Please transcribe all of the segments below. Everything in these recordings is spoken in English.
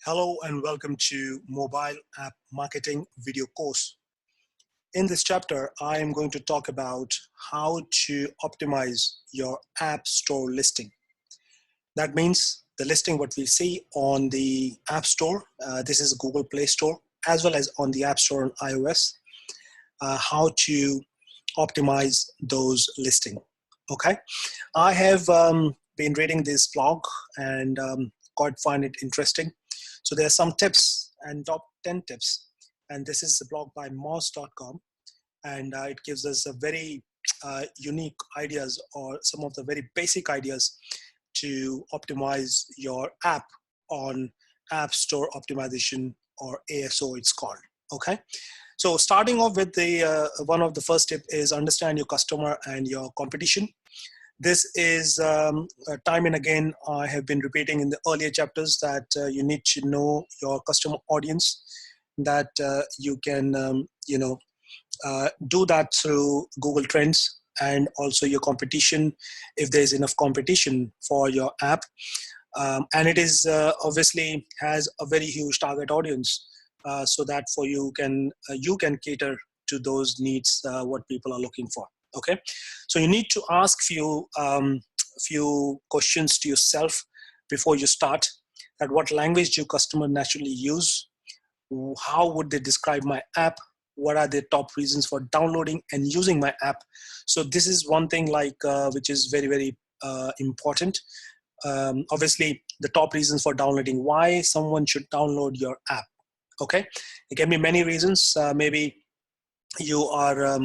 Hello and welcome to Mobile App Marketing video course. In this chapter, I am going to talk about how to optimize your app store listing. That means the listing what we see on the App Store, this is Google Play Store, as well as on the App Store on iOS, how to optimize those listing. Okay, I have been reading this blog and quite find it interesting. So there are some tips and top 10 tips. And this is a blog by moz.com. And it gives us a very unique ideas or some of the very basic ideas to optimize your app on App Store Optimization, or ASO it's called. Okay. So starting off with the one of the first tip is understand your customer and your competition. This is time and again I have been repeating in the earlier chapters that you need to know your customer audience, that you can do that through Google Trends and also your competition if there's enough competition for your app, and it is obviously has a very huge target audience, so that for you can cater to those needs what people are looking for. Okay, so you need to ask few questions to yourself before you start. That what language do customers naturally use? How would they describe my app? What are their top reasons for downloading and using my app? So this is one thing which is very important. Obviously, the top reasons for downloading, why someone should download your app. Okay, it can be many reasons. Maybe you are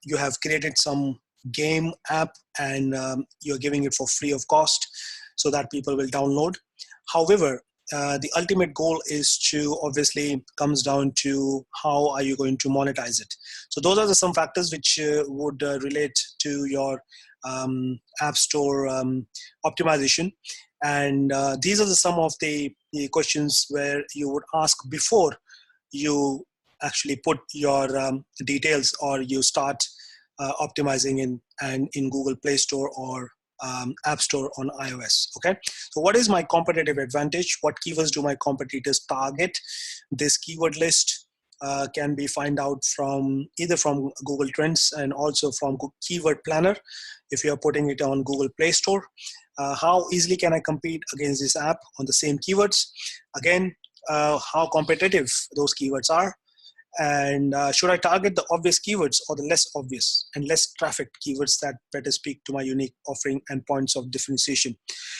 you have created some game app and you're giving it for free of cost so that people will download. However, the ultimate goal is to obviously comes down to how are you going to monetize it. So those are some factors which would relate to your app store optimization, and these are some of the questions where you would ask before you actually put your details or you start optimizing in Google Play Store or App Store on iOS. Okay, so what is my competitive advantage? What keywords do my competitors target? This keyword list can be find out from either from Google Trends and also from Keyword Planner if you are putting it on Google Play Store. How easily can I compete against this app on the same keywords? Again, how competitive those keywords are, and should I target the obvious keywords or the less obvious and less trafficked keywords that better speak to my unique offering and points of differentiation?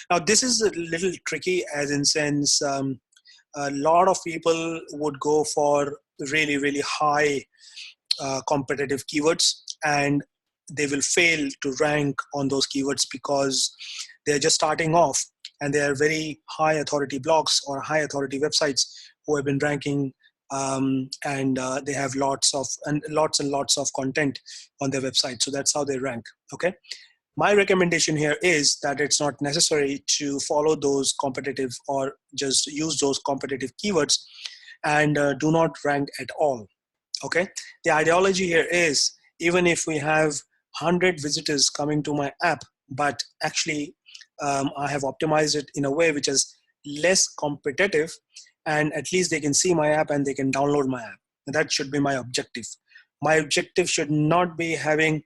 Now this is a little tricky, as in sense a lot of people would go for really high competitive keywords, and they will fail to rank on those keywords because they're just starting off and they are very high authority blogs or high authority websites who have been ranking, and they have lots and lots of content on their website. So that's how they rank. Okay, my recommendation here is that it's not necessary to follow those competitive or just use those competitive keywords, and do not rank at all. Okay, the ideology here is, even if we have 100 visitors coming to my app, but actually I have optimized it in a way which is less competitive, and at least they can see my app and they can download my app. And that should be my objective. My objective should not be having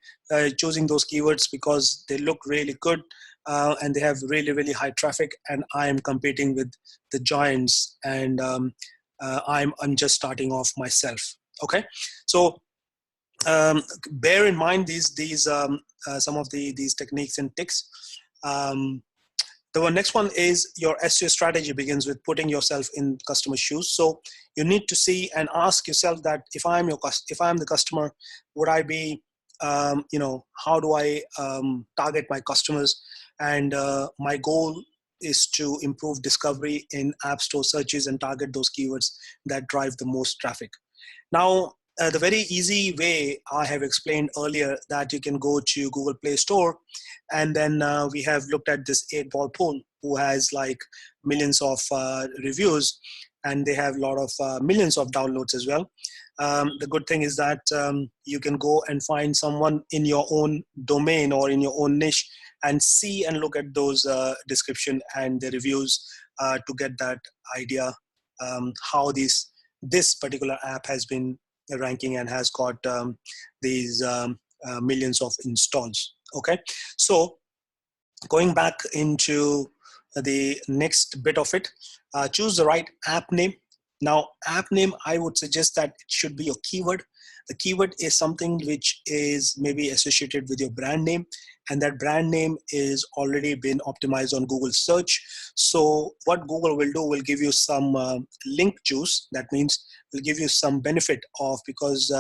choosing those keywords because they look really good and they have really high traffic, and I am competing with the giants, and I'm just starting off myself. Okay, so bear in mind these some of these techniques and tips. The next one is your SEO strategy begins with putting yourself in customer shoes. So you need to see and ask yourself that if I'm the customer, would I be, how do I target my customers? And my goal is to improve discovery in App Store searches and target those keywords that drive the most traffic. Now, the very easy way I have explained earlier, that you can go to Google Play Store, and then we have looked at this 8-ball pool who has like millions of reviews, and they have a lot of millions of downloads as well. The good thing is that you can go and find someone in your own domain or in your own niche and see and look at those description and the reviews to get that idea how this particular app has been ranking and has got these millions of installs. Okay, so going back into the next bit of it, choose the right app name. Now, app name, I would suggest that it should be a keyword. The keyword is something which is maybe associated with your brand name, and that brand name is already been optimized on Google search. So what Google will do will give you some link juice. That means will give you some benefit of, because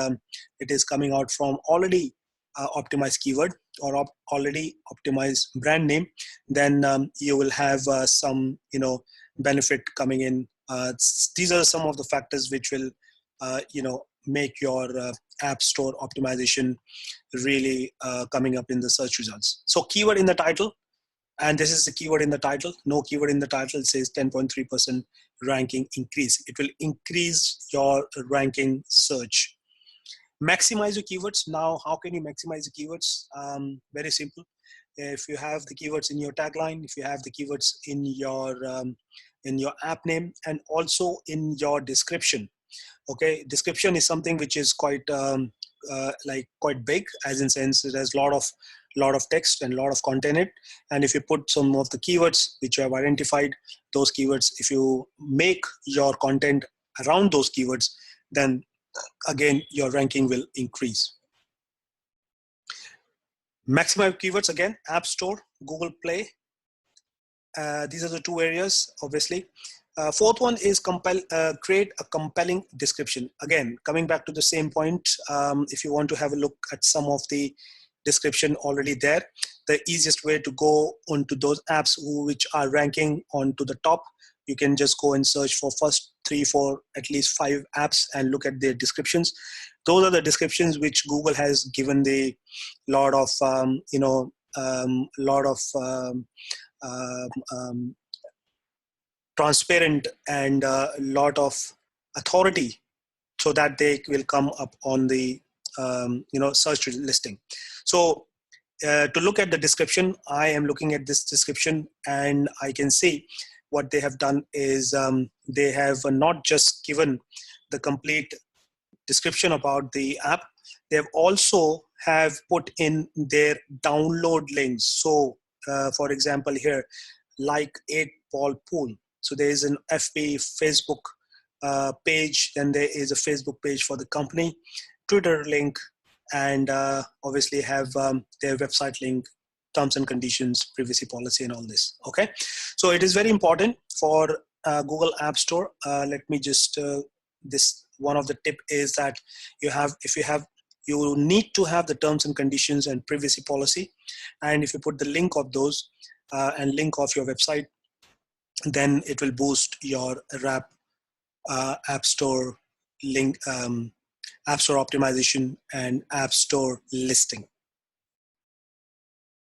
it is coming out from already optimized keyword or already optimized brand name. Then you will have some benefit coming in. These are some of the factors which will make your app store optimization really coming up in the search results. So keyword in the title, and this is the keyword in the title. No keyword in the title. It says 10.3% ranking increase. It will increase your ranking search. Maximize your keywords. Now, how can you maximize the keywords? Very simple. If you have the keywords in your tagline, if you have the keywords in your app name, and also in your description. Okay, description is something which is quite quite big, as in sense it has lot of text and a lot of content in it. And if you put some of the keywords which you have identified, those keywords, if you make your content around those keywords, then again your ranking will increase. Maximize keywords, again, App Store, Google Play. These are the two areas, obviously. Fourth one is create a compelling description. Again, coming back to the same point, if you want to have a look at some of the description already there, the easiest way to go onto those apps which are ranking onto the top, you can just go and search for first 3, 4, at least 5 apps and look at their descriptions. Those are the descriptions which Google has given the lot of transparent and a lot of authority, so that they will come up on the search listing. So to look at the description, I am looking at this description, and I can see what they have done is they have not just given the complete description about the app, they have also have put in their download links. So for example here, like 8 ball pool. So there is an FB Facebook page, then there is a Facebook page for the company, Twitter link, and obviously have their website link, terms and conditions, privacy policy, and all this. Okay, so it is very important for Google App Store. Let me just this one of the tip is that you need to have the terms and conditions and privacy policy, and if you put the link of those and link of your website, then it will boost your App Store link, App Store optimization, and App Store listing.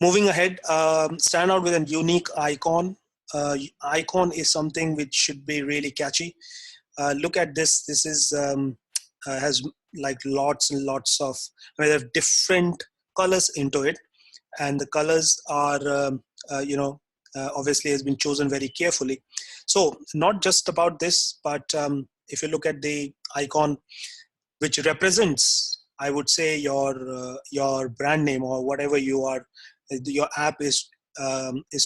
Moving ahead, stand out with a unique icon. Icon is something which should be really catchy. Look at this. This is has like lots and lots of, they have different colors into it, and the colors are obviously has been chosen very carefully. So not just about this, but if you look at the icon, which represents, I would say, your brand name or whatever your app is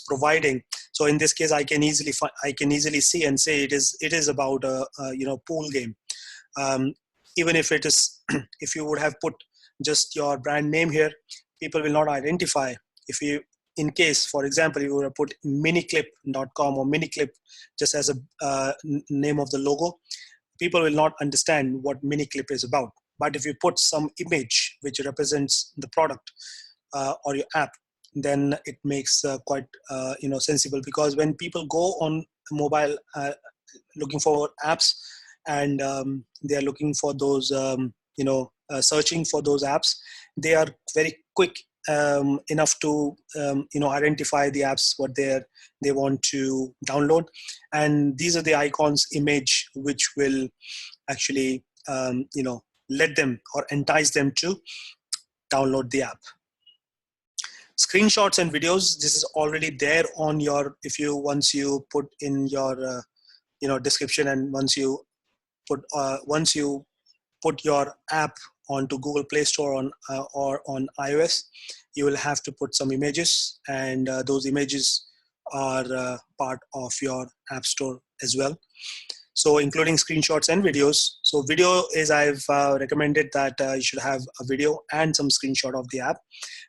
providing. So in this case, I can easily see and say it is about a pool game. Even if it is, if you would have put just your brand name here, people will not identify. If you, in case, for example, you would have put miniclip.com or miniclip just as a name of the logo, people will not understand what miniclip is about. But if you put some image which represents the product or your app, then it makes quite sensible, because when people go on mobile looking for apps, and they are looking for those searching for those apps, they are very quick enough to identify the apps what they want to download, and these are the icons image which will actually let them or entice them to download the app. Screenshots and videos, this is already there on your, once you put in your description, and once you put your app onto Google Play Store or on iOS, you will have to put some images, and those images are part of your app store as well. So including screenshots and videos. So video is, I've recommended that you should have a video and some screenshot of the app.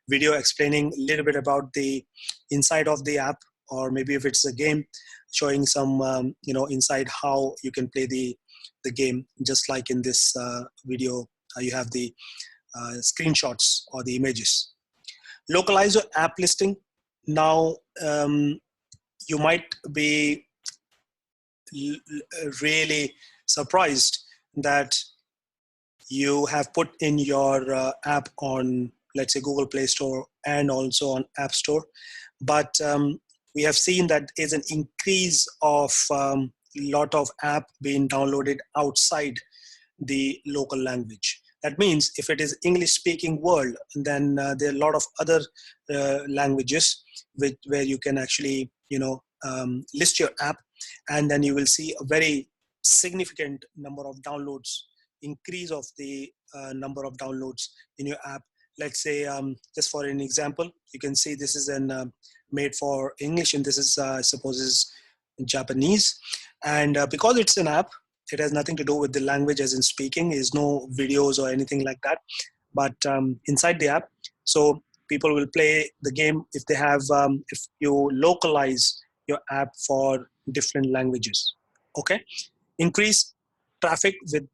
Video explaining a little bit about the inside of the app, or maybe if it's a game, showing some inside how you can play the game. Just like in this video, you have the screenshots or the images. Localize your app listing. Now you might be really surprised that you have put in your app on, let's say, Google Play Store and also on App Store, but we have seen that is an increase of lot of app being downloaded outside the local language. That means if it is English speaking world, then there are a lot of other languages where you can actually list your app, and then you will see a very significant number of downloads, increase of the number of downloads in your app. Let's say, just for an example, you can see this is an made for English, and this is suppose is Japanese, and because it's an app, it has nothing to do with the language as in speaking. There's no videos or anything like that, but inside the app, so people will play the game if they have if you localize your app for different languages. Okay, increase traffic with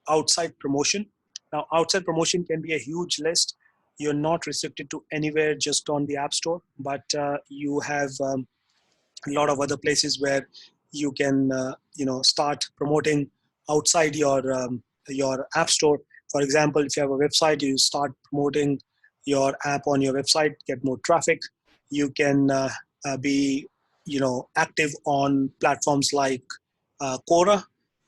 outside promotion. Now outside promotion can be a huge list. You're not restricted to anywhere just on the app store, but you have a lot of other places where you can start promoting outside your app store. For example, if you have a website, you start promoting your app on your website, get more traffic. You can be active on platforms like Quora.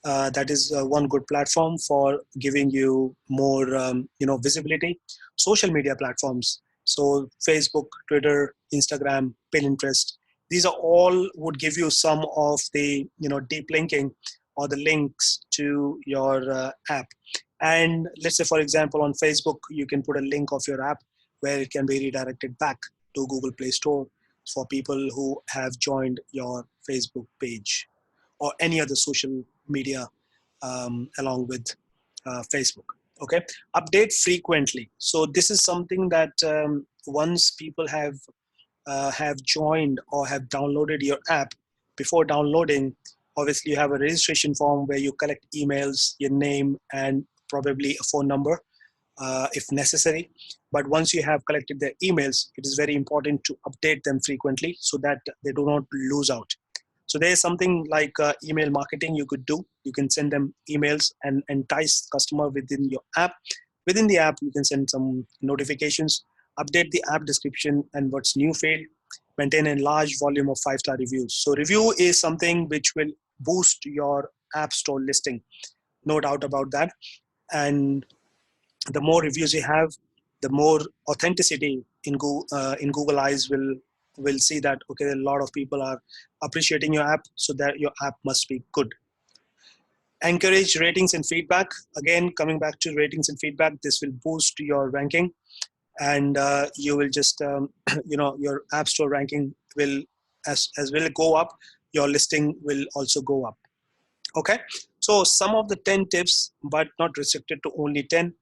That is one good platform for giving you more visibility. Social media platforms, so Facebook, Twitter, Instagram, Pinterest, these are all would give you some of the deep linking or the links to your app. And let's say, for example, on Facebook, you can put a link of your app where it can be redirected back to Google Play Store for people who have joined your Facebook page or any other social media along with Facebook. Okay, update frequently. So this is something that once people have joined or have downloaded your app, before downloading, obviously you have a registration form where you collect emails, your name, and probably a phone number if necessary. But once you have collected their emails, it is very important to update them frequently so that they do not lose out. So there's something like email marketing you could do. You can send them emails and entice customer within your app. Within the app, you can send some notifications, update the app description and what's new field, maintain a large volume of 5-star reviews. So review is something which will boost your app store listing, no doubt about that. And the more reviews you have, the more authenticity in Google eyes will see that, okay, a lot of people are appreciating your app, so that your app must be good. Encourage ratings and feedback. Again, coming back to ratings and feedback, this will boost your ranking, and you will just your app store ranking will as will go up, your listing will also go up. Okay, so some of the 10 tips, but not restricted to only 10.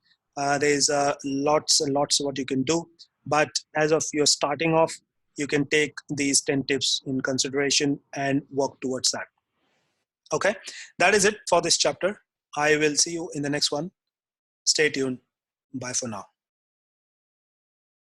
There's lots and lots of what you can do, but as of you're starting off, you can take these 10 tips in consideration and work towards that. Okay, that is it for this chapter. I will see you in the next one. Stay tuned. Bye for now.